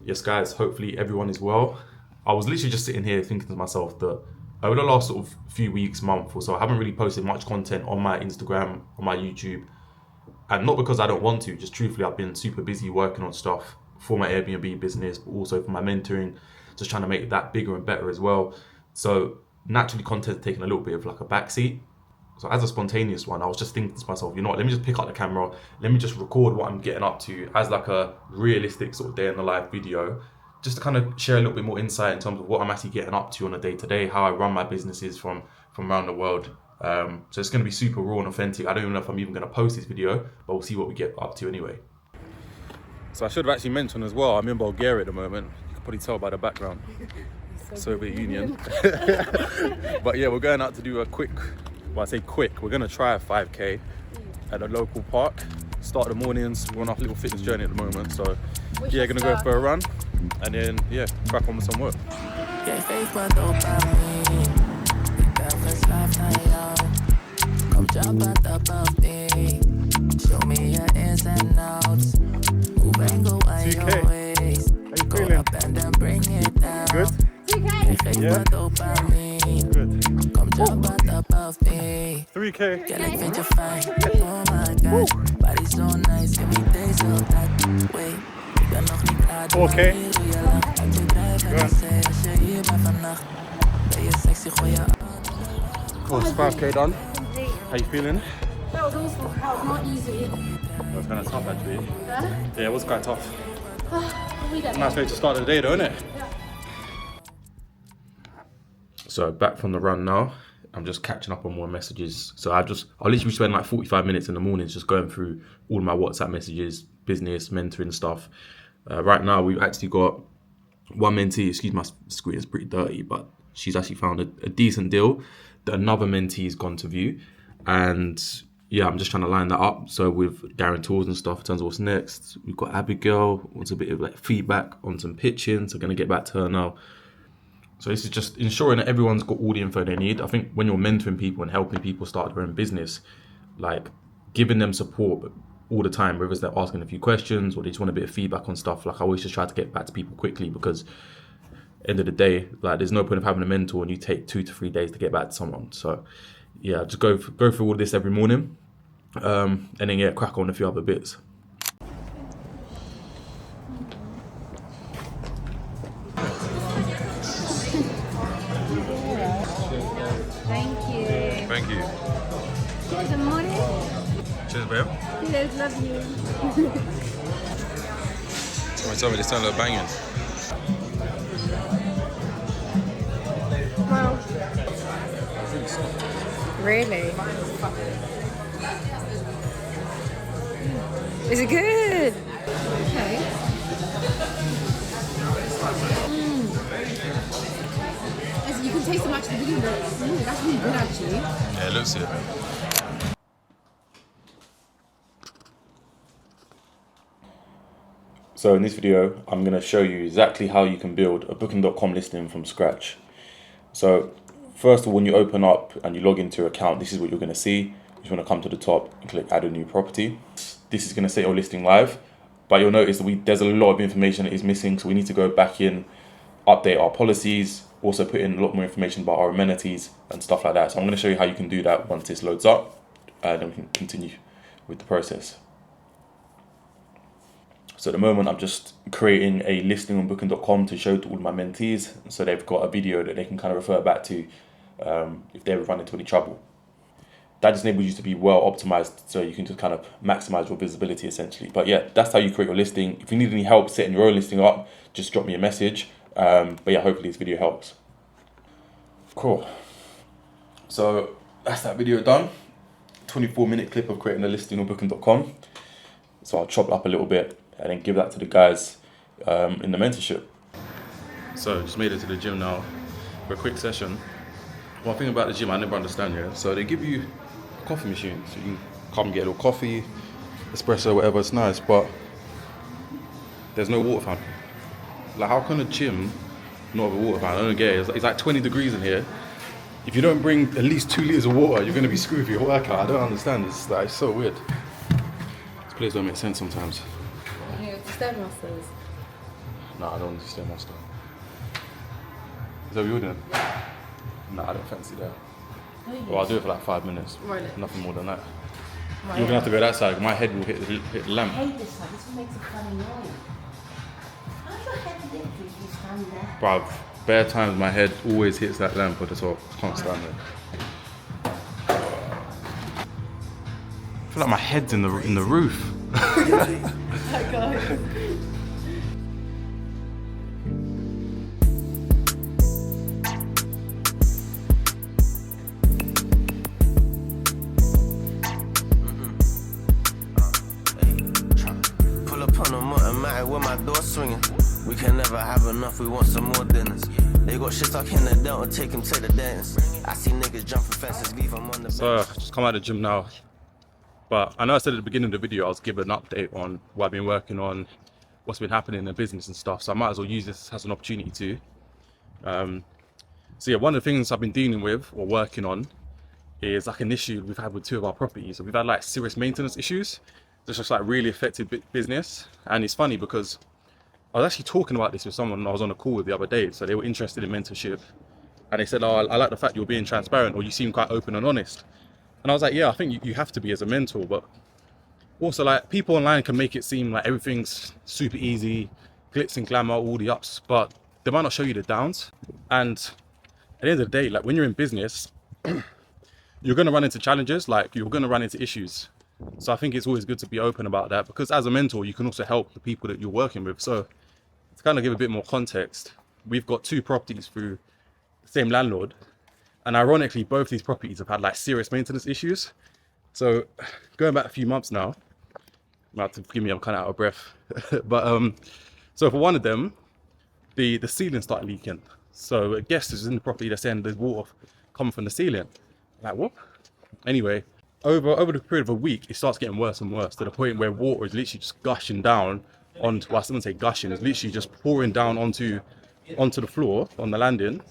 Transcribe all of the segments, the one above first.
Yes, guys, hopefully everyone is well. I was literally just sitting here thinking to myself that over the last sort of few weeks, month or so, I haven't really posted much content on my Instagram, on my YouTube. And not because I don't want to, just truthfully, I've been super busy working on stuff for my Airbnb business, but also for my mentoring, just trying to make that bigger and better as well. So naturally, content's taking a little bit of like a backseat. So as a spontaneous one, I was just thinking to myself, you know what, let me just pick up the camera, let me just record what I'm getting up to as like a realistic sort of day in the life video, just to kind of share a little bit more insight in terms of what I'm actually getting up to on a day-to-day, how I run my businesses from around the world. So it's going to be super raw and authentic. I don't even know if I'm even going to post this video, but we'll see what we get up to anyway. So I should have actually mentioned as well, I'm in Bulgaria at the moment. You can probably tell by the background. Soviet Union. But yeah, we're going out to do a quick, well I say quick, we're going to try a 5k at a local park. Start the mornings, we're on our little fitness journey at the moment. So yeah, going to go for a run and then yeah, crack on with some work. Come jump out above me. Show me your ins and outs. Move and go on your ways. Go up and then bring it down. Good? Yeah. Good. Come jump out above me. 3k. Girl, ik vind je fijn. Oh my god. Body so nice. Every day so that way. Ik ben nog niet klaar. 4k. Laat je drijven en zei als je hier bent vannacht. Ben je sexy, gooi je Cool, it's 5k done. How you feeling? That was also not easy. It was kind of tough actually. Yeah, it was quite tough. We did. Nice way to start the day though, isn't it? So back from the run now. I'm just catching up on more messages. So I'll literally spend like 45 minutes in the mornings just going through all my WhatsApp messages, business, mentoring stuff. Right now we've actually got one mentee, excuse my screen, it's pretty dirty, but she's actually found a decent deal that another mentee's gone to view. And yeah, I'm just trying to line that up. So with guarantors and stuff in terms of what's next, we've got Abigail, wants a bit of like feedback on some pitching. So I'm going to get back to her now. So this is just ensuring that everyone's got all the info they need. I think when you're mentoring people and helping people start their own business, like giving them support all the time, whether it's they're asking a few questions or they just want a bit of feedback on stuff, like I always just try to get back to people quickly because end of the day, like there's no point of having a mentor and you take 2 to 3 days to get back to someone. So yeah, just go through all this every morning, and then yeah, crack on a few other bits. Thank you. Good morning. Cheers, babe. Yes, love you. Someone tell me this sounds like banging. Wow. Really? Is it good? Okay. You can taste the match at the beginning, but that's really good actually. Yeah, it looks it. So in this video, I'm going to show you exactly how you can build a booking.com listing from scratch. So first of all, when you open up and you log into your account, this is what you're going to see. You just want to come to the top and click add a new property. This is going to set your listing live, but you'll notice that there's a lot of information that is missing. So we need to go back in, update our policies, also put in a lot more information about our amenities and stuff like that. So I'm going to show you how you can do that once this loads up, and then we can continue with the process. So at the moment, I'm just creating a listing on booking.com to show to all my mentees, so they've got a video that they can kind of refer back to if they ever run into any trouble. That just enables you to be well optimized, so you can just kind of maximize your visibility essentially. But yeah, that's how you create your listing. If you need any help setting your own listing up, just drop me a message. But yeah, hopefully this video helps. Cool. So that's that video done. 24-minute clip of creating a listing on booking.com. So I'll chop it up a little bit and then give that to the guys in the mentorship. So just made it to the gym now for a quick session. One thing about the gym I never understand, yeah. So they give you a coffee machine, so you can come get a little coffee, espresso, whatever. It's nice, but there's no water fountain. Like, how can a gym not have a water fountain? I don't get it. It's like 20 degrees in here. If you don't bring at least 2 liters of water, you're gonna be screwed for your workout. I don't understand. It's like, it's so weird. This place don't make sense sometimes. Yeah, Stairmasters. No, I don't want to stay in Moscow. Is that what you're doing? No, I don't fancy that. Well, I'll do it for like 5 minutes. Right. Nothing more than that. Right. You're gonna have to go that side. My head will hit the lamp. I hate this side. This one makes a funny noise. How's your head different if you stand there? Bruv, bare times my head always hits that lamp at the top. I can't stand it. I feel like my head's in the roof. That guy. Pull up on them automatic with my door swinging. We can never have enough, we want some more dinners. They got shit stuck in the Delta, take them to the dance. I see niggas jumping fences, leave them on the So, just come out of the gym now. But I know I said at the beginning of the video I was giving an update on what I've been working on, what's been happening in the business and stuff. So I might as well use this as an opportunity to. So yeah, one of the things I've been dealing with or working on is like an issue we've had with 2 of our properties. So we've had like serious maintenance issues. That's just like really affected business. And it's funny because I was actually talking about this with someone I was on a call with the other day. So they were interested in mentorship. And they said, oh, I like the fact you're being transparent, or you seem quite open and honest. And I was like, yeah, I think you have to be as a mentor, but also like people online can make it seem like everything's super easy, glitz and glamour, all the ups, but they might not show you the downs. And at the end of the day, like when you're in business, you're going to run into challenges, like you're going to run into issues. So I think it's always good to be open about that, because as a mentor, you can also help the people that you're working with. So to kind of give a bit more context, we've got 2 properties through the same landlord. And ironically, both these properties have had like serious maintenance issues. So going back a few months now, you have to forgive me, I'm kind of out of breath. But so for one of them, the ceiling started leaking. So a guest is in the property, they're saying there's water coming from the ceiling. Like, what? Anyway, over the period of a week, it starts getting worse and worse, to the point where water is literally just gushing down onto, well, I wouldn't say gushing, it's literally just pouring down onto the floor, on the landing.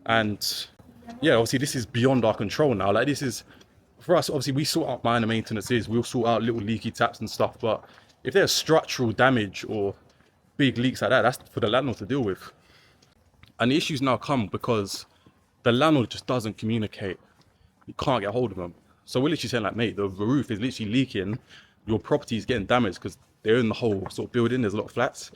And yeah, obviously this is beyond our control now. Like this is, for us, obviously we sort out minor maintenances, we'll sort out little leaky taps and stuff, but if there's structural damage or big leaks like that, that's for the landlord to deal with. And the issues now come because the landlord just doesn't communicate. You can't get hold of them. So we're literally saying like, mate, the roof is literally leaking, your property is getting damaged, because they're in the whole sort of building, there's a lot of flats.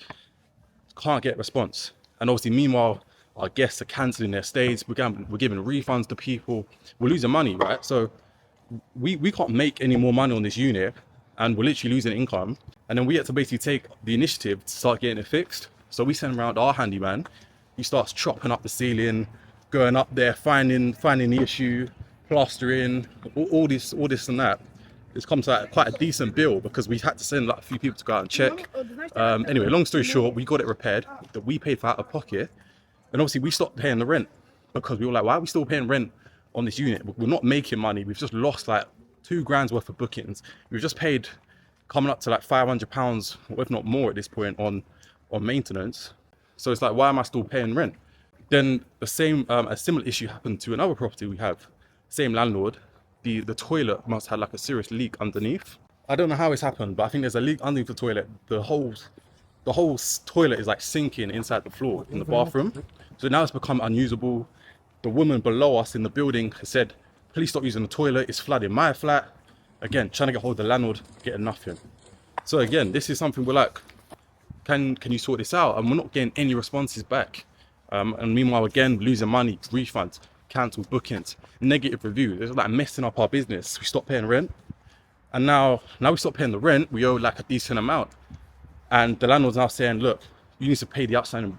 Can't get a response. And obviously meanwhile, our guests are cancelling their stays, we're giving refunds to people, we're losing money, right? So we can't make any more money on this unit, and we're literally losing income. And then we had to basically take the initiative to start getting it fixed. So we send around our handyman, he starts chopping up the ceiling, going up there, finding the issue, plastering, all this and that. It's come to like quite a decent bill, because we had to send like a few people to go out and check. Anyway, long story short, we got it repaired, that we paid for out of pocket. And obviously we stopped paying the rent, because we were like, why are we still paying rent on this unit? We're not making money. We've just lost like £2,000 worth of bookings. We've just paid coming up to like £500, or if not more at this point, on maintenance. So it's like, why am I still paying rent? Then the same, a similar issue happened to another property we have. Same landlord. The toilet must have like a serious leak underneath. I don't know how it's happened, but I think there's a leak underneath the toilet. The whole toilet is like sinking inside the floor in the bathroom. So now it's become unusable. The woman below us in the building has said, please stop using the toilet, it's flooding my flat. Again, trying to get hold of the landlord, getting nothing. So again, this is something we're like, can you sort this out? And we're not getting any responses back. And meanwhile, again, losing money, refunds, cancelled bookings, negative reviews. It's like messing up our business. We stopped paying rent. And now we stopped paying the rent, we owe like a decent amount. And the landlord's now saying, look, you need to pay the outstanding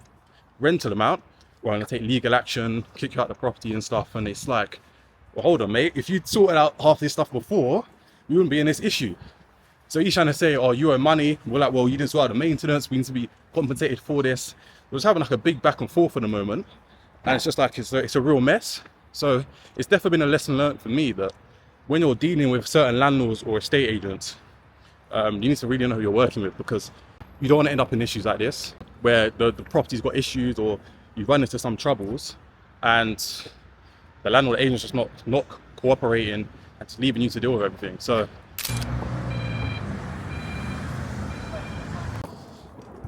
rental amount, or I'm gonna take legal action, kick you out the property and stuff. And it's like, well, hold on, mate. If you'd sorted out half this stuff before, we wouldn't be in this issue. So he's trying to say, oh, you owe money. We're like, well, you didn't sort out the maintenance. We need to be compensated for this. We're just having like a big back and forth at the moment. And it's just like, it's a real mess. So it's definitely been a lesson learned for me that when you're dealing with certain landlords or estate agents, you need to really know who you're working with, because you don't want to end up in issues like this, where the property's got issues or you run into some troubles and the landlord agent's just not cooperating and just leaving you to deal with everything. So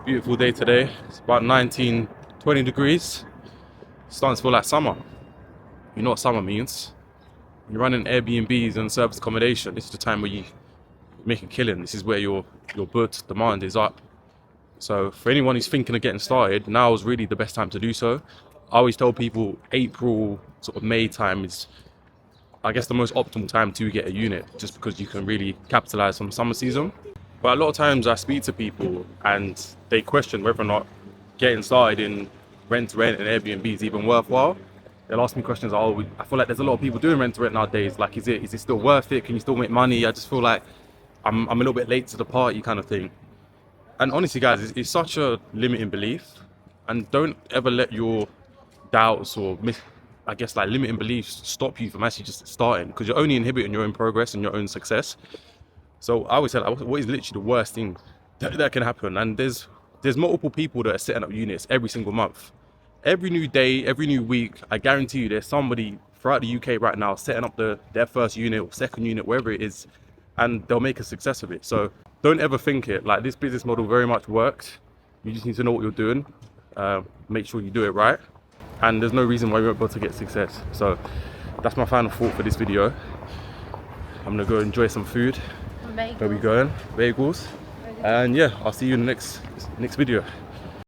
Beautiful day today. It's about 19, 20 degrees. Starting to feel like summer. You know what summer means. You're running Airbnbs and service accommodation. This is the time where you make a killing. This is where your boot demand is up. So for anyone who's thinking of getting started, now is really the best time to do so. I always tell people April, sort of May time is, I guess, the most optimal time to get a unit, just because you can really capitalize on the summer season. But a lot of times I speak to people and they question whether or not getting started in rent and Airbnb is even worthwhile. They'll ask me questions, oh, I feel like there's a lot of people doing rent nowadays. Like, is it still worth it? Can you still make money? I just feel like I'm a little bit late to the party kind of thing. And honestly, guys, it's such a limiting belief. And don't ever let your doubts or limiting beliefs stop you from actually just starting, because you're only inhibiting your own progress and your own success. So I always say, like, what is literally the worst thing that can happen? And there's multiple people that are setting up units every single month. Every new day, every new week, I guarantee you there's somebody throughout the UK right now setting up their first unit or second unit, wherever it is, and they'll make a success of it. So don't ever think it. Like, this business model very much works. You just need to know what you're doing. Make sure you do it right. And there's no reason why you won't be able to get success. So that's my final thought for this video. I'm gonna go enjoy some food. Bagels. Where we going? Bagels. And yeah, I'll see you in the next video.